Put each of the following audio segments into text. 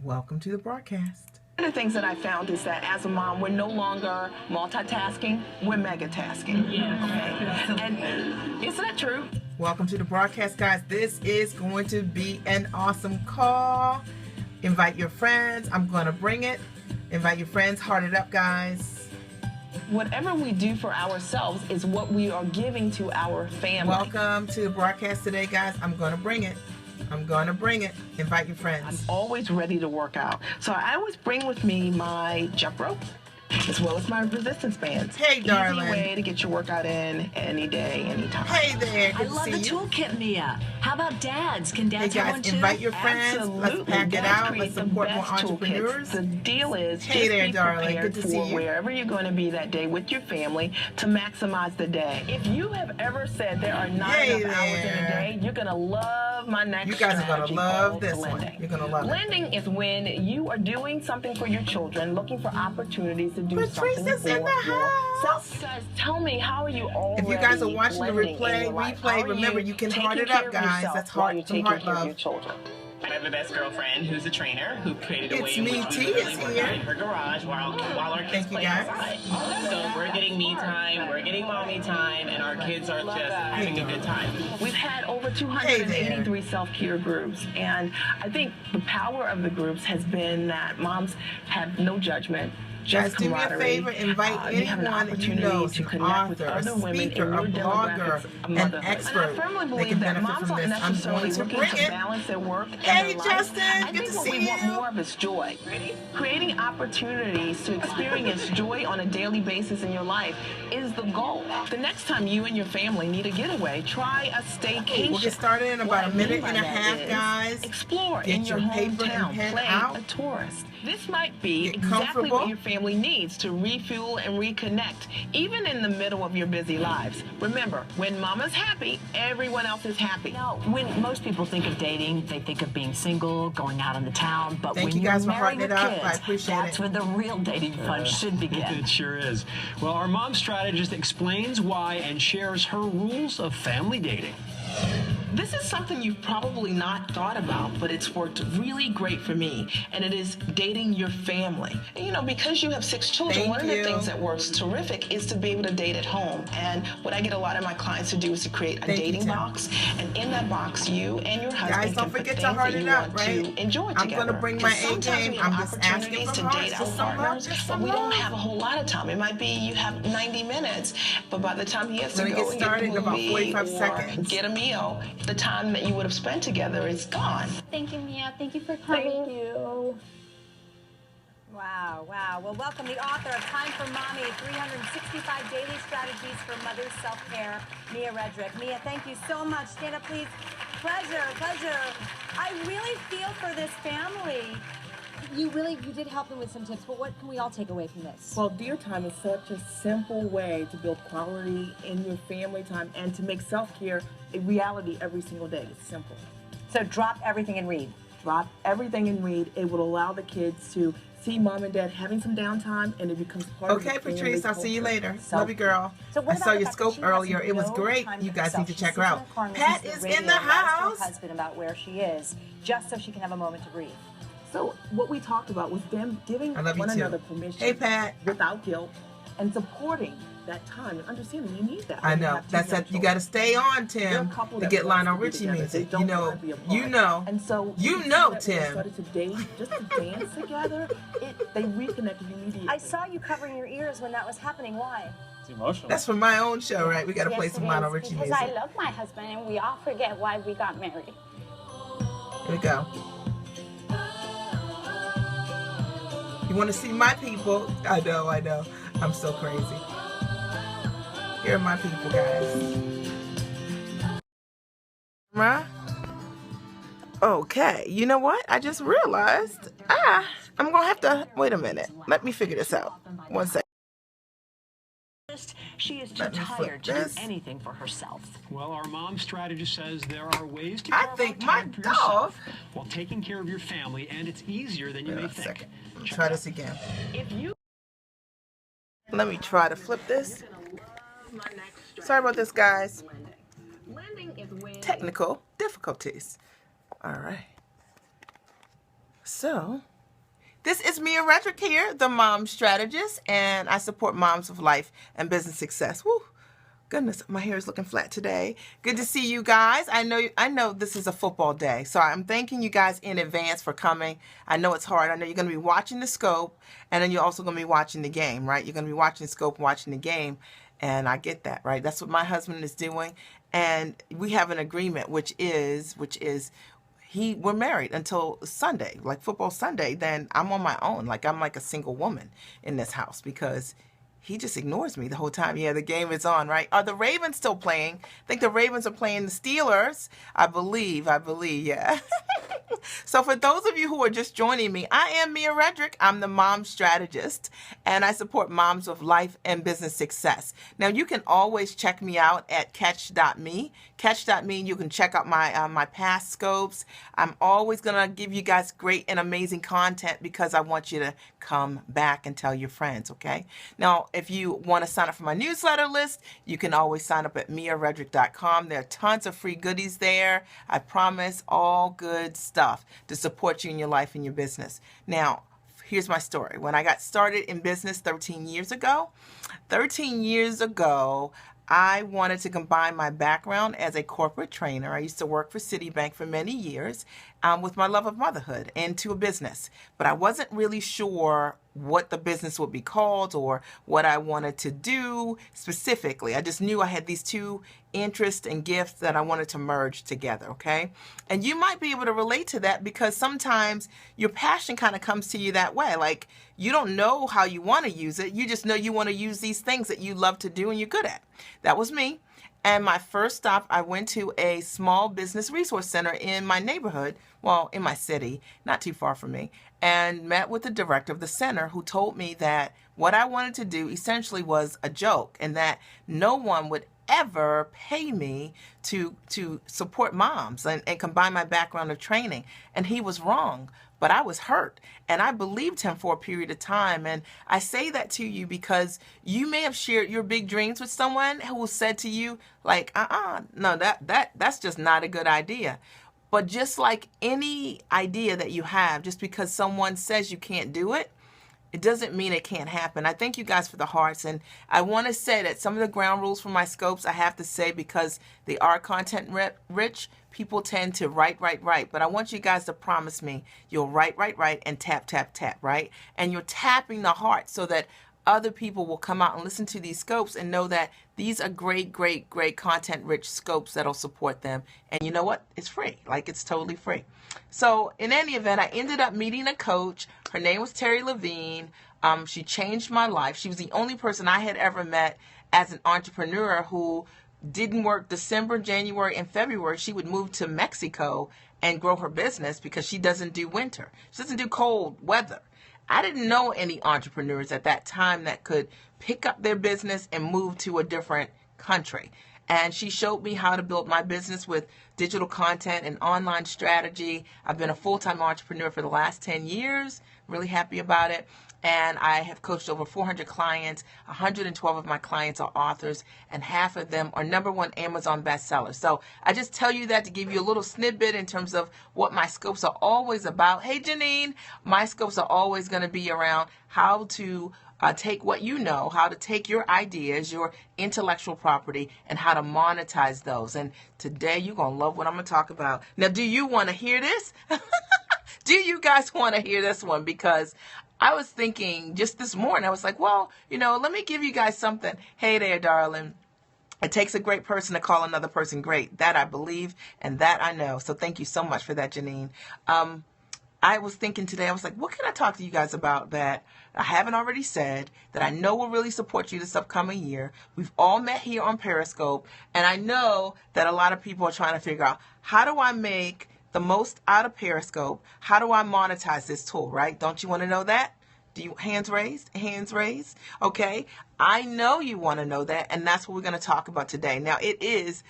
Welcome to the broadcast. One of the things that I found is that as a mom, we're no longer multitasking, we're megatasking. Yeah. Okay? And isn't that true? Welcome to the broadcast, guys. This is going to be an awesome call. Invite your friends. I'm going to bring it. Invite your friends. Heart it up, guys. Whatever we do for ourselves is what we are giving to our family. Welcome to the broadcast today, guys. I'm going to bring it. I'm going to bring it. Invite your friends. I'm always ready to work out. So I always bring with me my jump rope as well as my resistance bands. Hey, darling. Easy way to get your workout in any day, anytime. Hey there. Good I love the toolkit, Mia. How about dads? Can dads have one too? Invite your friends. Absolutely. Let's pack it out. Let's support more toolkits. entrepreneurs. The deal is hey just there, be darling. prepared Good to for see you. wherever you're going to be that day with your family to maximize the day. If you have ever said there are not enough hours in a day, you're going to love my next You guys are going to love this blending. one. You're going to love it. Blending is when you are doing something for your children, looking for opportunities to do something Patrice's in the house. So, guys, tell me, how are you already If you guys are watching the blending in your life? How are remember you can taking heart it care up, of guys. yourself That's while heart you're to taking heart care of love. your children. I have the best girlfriend who's a trainer who created a It's way in me, which T we is really work here. out in her garage while our kids Thank you, play guys. outside. So we're getting me time, we're getting mommy time, and our kids are just having a good time. We've had over 283 self-care groups, and I think the power of the groups has been that moms have no judgment. Guys, do me a favor, invite you have an anyone that you opportunity know, to an connect with author, a other women in speaker, your a blogger, demographics of an motherhood. expert. And I firmly They believe can that benefit moms from aren't this. I'm necessarily going to looking bring to it. balance their work Hey, and their Justin, life. I good think to what see we want you. more of is joy. Creating opportunities to experience joy on a daily basis in your life is the goal. The next time you and your family need a getaway, try a staycation. We'll get started in about a minute and a half, guys. Explore Get in your your paper and hometown. pen Play out. a tourist. This might be Get exactly comfortable. what your family needs to refuel and reconnect, even in the middle of your busy lives. Remember, when mama's happy, everyone else is happy. No, when most people think of dating, they think of being single, going out in the town. But Thank when you guys you're for married hearting with it up. kids, I appreciate that's it. when the real dating fun should begin. It sure is. Well, our mom strategist explains why and shares her rules of family dating. This is something you've probably not thought about, but it's worked really great for me, and it is dating your family. And, you know, because you have 6 children, one of the things that works terrific is to be able to date at home. And what I get a lot of my clients to do is to create a dating box, and in that box, you and your husband Guys, don't can put forget things to heart that it you up, want right? to enjoy I'm together. going to bring my A Sometimes game. we have I'm just asking opportunities for to hearts, date just our some love, partners, just but some we don't love. have a whole lot of time. It might be you have 90 minutes, but by the time he has to We're go gonna get and get started the in about movie 45 or seconds. get a meal, the time that you would have spent together is gone. Thank you, Mia. Thank you for coming. Thank you. Wow, wow. Well, welcome the author of Time for Mommy, 365 Daily Strategies for Mother's Self-Care, Mia Redrick. Mia, thank you so much. Stand up, please. Pleasure, pleasure. I really feel for this family. You did help them with some tips, but what can we all take away from this? Well, Dear Time is such a simple way to build quality in your family time and to make self-care a reality every single day. It's simple. So drop everything and read. Drop everything and read. It will allow the kids to see mom and dad having some downtime, and it becomes part of the family Patrice, I'll see you culture. later. Love you, girl. So I what saw about the your fact that scope she has earlier. It was no great. time You for guys herself? need to She check her sits in out. the car and Pat listens is to in the radio and asks house. her husband about where she is, just so she can have a moment to breathe. So what we talked about was them giving I love you one too. another permission Hey, Pat. without guilt and supporting that time and understanding you need that. I when you know. have two That's young it. You got to children. stay on, They're a Tim, couple to that get wants Lionel to be Richie together. They music. don't You know, want to be apart. you know, And so you can see know, that when Tim. they started to date, just to dance together, they reconnected immediately. I saw you covering your ears when that was happening. Why? It's emotional. That's from my own show, right? We got to play Yes, some it Lionel is, Richie because music. I love my husband, and we all forget why we got married. Here we go. You want to see my people? I know. I'm so crazy. Here are my people, guys. Camera. Okay, you know what? I just realized. I'm going to have to... Wait a minute. Let me figure this out. 1 second. She is too Let me flip tired to this. do anything for herself. Well, our mom strategist says there are ways to I carve think out my time for dog... yourself while taking care of your family, and it's easier than you Wait may a think. second. Let me try this again. If you Let me try to flip this. Sorry about this, guys. blending is when Technical difficulties. All right. So, this is Mia Redrick here, the mom strategist, and I support moms of life and business success. Woo! Goodness, my hair is looking flat today. Good to see you guys. I know this is a football day, so I'm thanking you guys in advance for coming. I know it's hard. I know you're going to be watching the scope, and then you're also going to be watching the game, right? You're going to be watching the scope, watching the game, and I get that, right? That's what my husband is doing, and we have an agreement, which is we're married until Sunday, like football Sunday. Then I'm on my own, like I'm like a single woman in this house because he just ignores me the whole time. Yeah, the game is on, right? Are the Ravens still playing? I think the Ravens are playing the Steelers. I believe, yeah. So for those of you who are just joining me, I am Mia Redrick. I'm the mom strategist, and I support moms of life and business success. Now, you can always check me out at catch.me. Catch.me, you can check out my past scopes. I'm always going to give you guys great and amazing content because I want you to come back and tell your friends, okay? Now, if you want to sign up for my newsletter list, you can always sign up at miaredrick.com. There are tons of free goodies there. I promise, all good stuff to support you in your life and your business. Now, here's my story. When I got started in business 13 years ago, I wanted to combine my background as a corporate trainer. I used to work for Citibank for many years with my love of motherhood into a business. But I wasn't really sure what the business would be called or what I wanted to do specifically. I just knew I had these two interests and gifts that I wanted to merge together, okay? And you might be able to relate to that because sometimes your passion kind of comes to you that way. Like, you don't know how you want to use it. You just know you want to use these things that you love to do and you're good at. That was me. And my first stop, I went to a small business resource center in my neighborhood, well, in my city, not too far from me, and met with the director of the center who told me that what I wanted to do essentially was a joke and that no one would ever pay me to support moms and combine my background of training. And he was wrong, but I was hurt. And I believed him for a period of time. And I say that to you because you may have shared your big dreams with someone who said to you, like, no, that's just not a good idea. But just like any idea that you have, just because someone says you can't do it, it doesn't mean it can't happen. I thank you guys for the hearts. And I want to say that some of the ground rules for my scopes, I have to say, because they are content rich, people tend to write. But I want you guys to promise me you'll write, and tap, right? And you're tapping the heart so that other people will come out and listen to these scopes and know that these are great content rich scopes that'll support them. And you know what? It's free. Like, it's totally free. So in any event, I ended up meeting a coach. Her name was Terry Levine. She changed my life. She was the only person I had ever met as an entrepreneur who didn't work December, January, and February. She would move to Mexico and grow her business because she doesn't do winter. She doesn't do cold weather. I didn't know any entrepreneurs at that time that could pick up their business and move to a different country. And she showed me how to build my business with digital content and online strategy. I've been a full-time entrepreneur for the last 10 years. Really happy about it. And I have coached over 400 clients. 112 of my clients are authors, and half of them are #1 Amazon bestsellers. So I just tell you that to give you a little snippet in terms of what my scopes are always about. Hey, Janine, my scopes are always going to be around how to take what you know, how to take your ideas, your intellectual property, and how to monetize those. And today you're going to love what I'm going to talk about. Now, do you want to hear this? Do you guys want to hear this one? Because I was thinking just this morning, I was like, well, let me give you guys something. Hey there, darling. It takes a great person to call another person great. That I believe and that I know. So thank you so much for that, Janine. I was thinking today, I was like, what can I talk to you guys about that I haven't already said, that I know will really support you this upcoming year? We've all met here on Periscope, and I know that a lot of people are trying to figure out, how do I make the most out of Periscope? How do I monetize this tool, right? Don't you want to know that? Do you, hands raised? Okay. I know you want to know that, and that's what we're going to talk about today. Now, it is,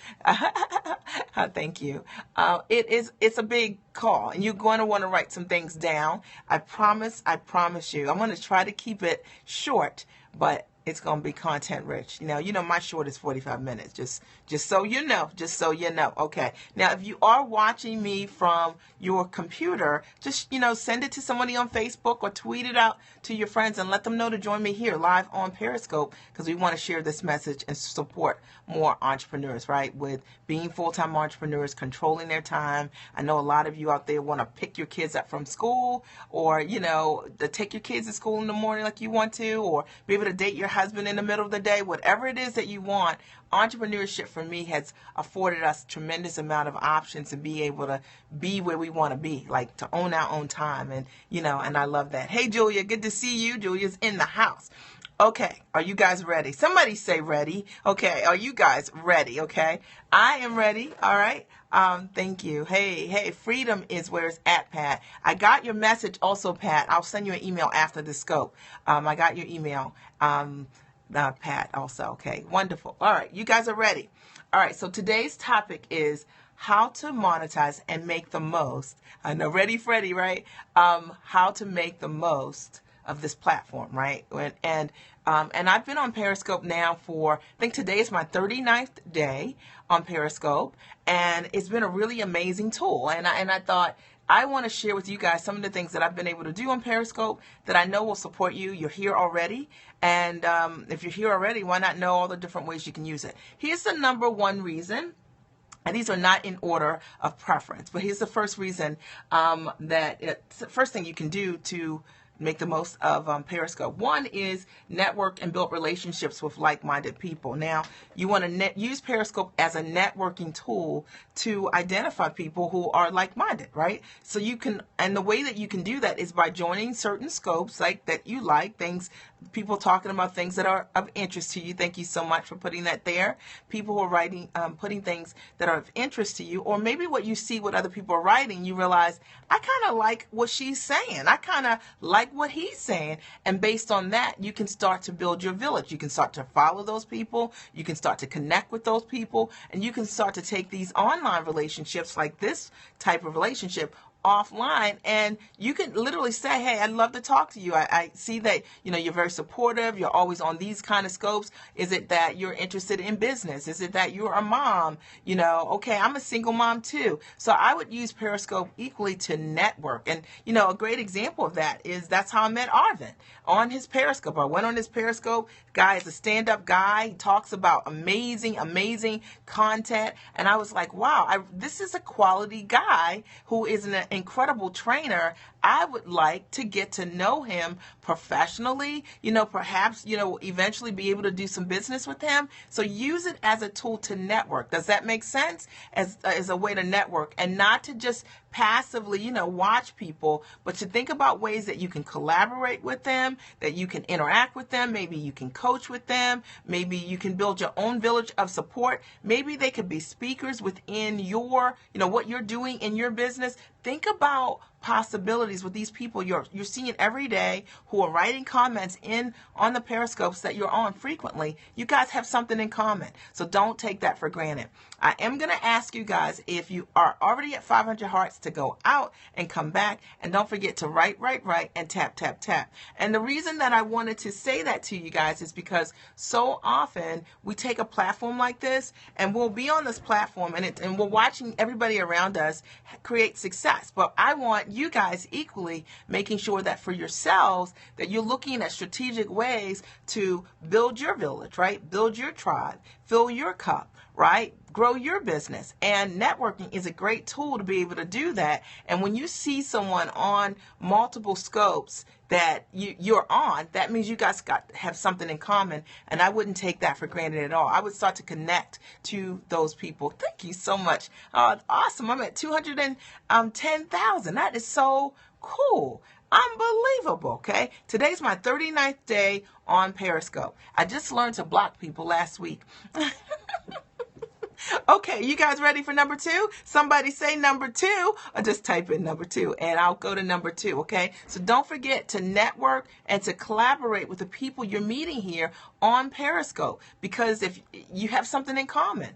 thank you. It's a big call, and you're going to want to write some things down. I promise you. I'm going to try to keep it short, but It's going to be content rich. My short is 45 minutes. Just so you know, Okay. Now, if you are watching me from your computer, just, send it to somebody on Facebook or tweet it out to your friends and let them know to join me here live on Periscope, because we want to share this message and support more entrepreneurs, right? With being full-time entrepreneurs, controlling their time. I know a lot of you out there want to pick your kids up from school, or, to take your kids to school in the morning like you want to, or be able to date your husband in the middle of the day. Whatever it is that you want, entrepreneurship for me has afforded us tremendous amount of options to be able to be where we want to be, like to own our own time. And, and I love that. Hey, Julia, good to see you. Julia's in the house. Okay, are you guys ready? Somebody say ready. Okay, are you guys ready? Okay, I am ready. All right. Thank you. Hey, freedom is where it's at, Pat. I got your message also, Pat. I'll send you an email after the scope. I got your email, Pat, also. Okay, wonderful. All right, you guys are ready. All right, so today's topic is how to monetize and make the most. I know, ready, Freddy, right? How to make the most of this platform, right? And I've been on Periscope now for, I think today is my 39th day on Periscope, and it's been a really amazing tool. And I thought I want to share with you guys some of the things that I've been able to do on Periscope that I know will support you. You're here already, and if you're here already, why not know all the different ways you can use it? Here's the number one reason. And these are not in order of preference, but here's the first reason first thing you can do to make the most of Periscope. One is network and build relationships with like-minded people. Now, you want to use Periscope as a networking tool to identify people who are like-minded, right? So you can, and the way that you can do that is by joining certain scopes like that you like, things, people talking about things that are of interest to you. Thank you so much for putting that there. People who are writing, putting things that are of interest to you, or maybe what you see what other people are writing, you realize, I kind of like what she's saying. I kind of like what he's saying. And based on that, you can start to build your village. You can start to follow those people. You can start to connect with those people, and you can start to take these online relationships, like this type of relationship, offline, and you can literally say, hey, I'd love to talk to you. I see that, you're very supportive. You're always on these kind of scopes. Is it that you're interested in business? Is it that you're a mom? Okay, I'm a single mom too. So I would use Periscope equally to network. And, a great example of that is that's how I met Arvin on his Periscope. I went on his Periscope. Guy is a stand-up guy. He talks about amazing content. And I was like, wow, this is a quality guy who is an incredible trainer. I would like to get to know him professionally, perhaps, eventually be able to do some business with him. So use it as a tool to network. Does that make sense? As a way to network, and not to just passively, watch people, but to think about ways that you can collaborate with them, that you can interact with them. Maybe you can coach with them. Maybe you can build your own village of support. Maybe they could be speakers within your, what you're doing in your business. Think about possibilities with these people you're seeing every day who are writing comments on the Periscopes that you're on frequently. You guys have something in common. So don't take that for granted. I am going to ask you guys, if you are already at 500 hearts, to go out and come back, and don't forget to write, and tap. And the reason that I wanted to say that to you guys is because so often we take a platform like this, and we'll be on this platform, and we're watching everybody around us create success. But I want you guys equally making sure that for yourselves, that you're looking at strategic ways to build your village, right? Build your tribe, fill your cup, right? Grow your business. And networking is a great tool to be able to do that. And when you see someone on multiple scopes that you're on, that means you guys have something in common. And I wouldn't take that for granted at all. I would start to connect to those people. Thank you so much. Awesome. I'm at 210,000. That is so cool. Unbelievable, okay? Today's my 39th day on Periscope. I just learned to block people last week. Okay, you guys ready for number 2? Somebody say number 2, or just type in number 2, and I'll go to number 2, okay? So don't forget to network and to collaborate with the people you're meeting here on Periscope, because if you have something in common.